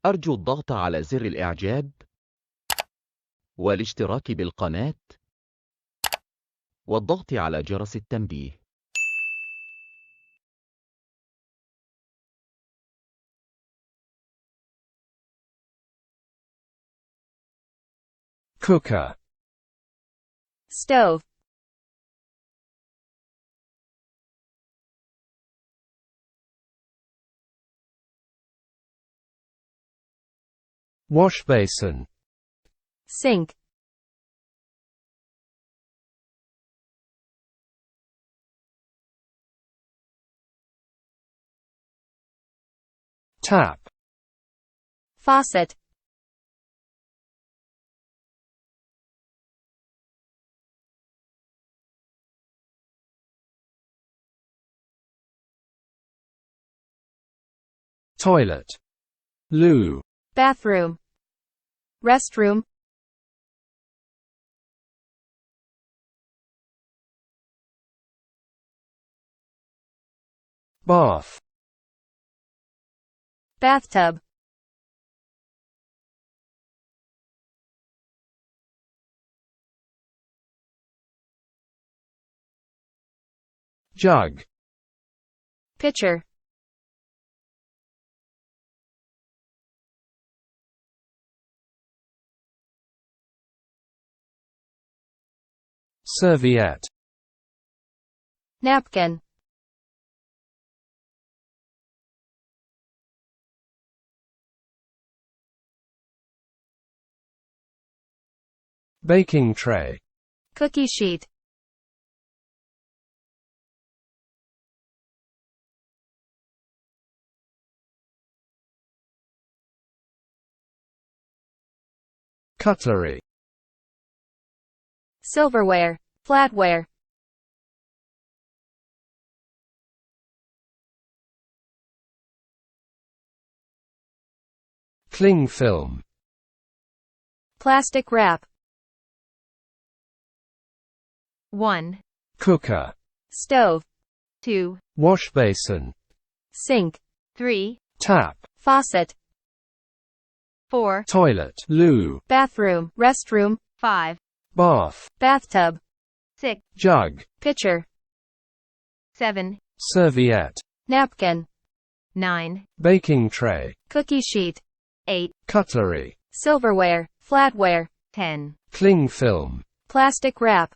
أرجو الضغط على زر الإعجاب والاشتراك بالقناة والضغط على جرس التنبيه. cooker, stove, wash basin, sink, tap, faucet, toilet, loo, bathroom, restroom, bath, bathtub, jug, pitcher, serviette, napkin, baking tray, cookie sheet, cutlery, silverware, flatware, cling film, plastic wrap. 1. cooker, Stove. 2. wash basin, Sink. 3. tap, Faucet. 4. toilet, loo, Bathroom, restroom. 5. bath, Bathtub. 6. jug, Pitcher. 7. serviette, Napkin. 9. baking tray, Cookie sheet. 8. cutlery, Silverware, flatware. 10. cling film, Plastic wrap.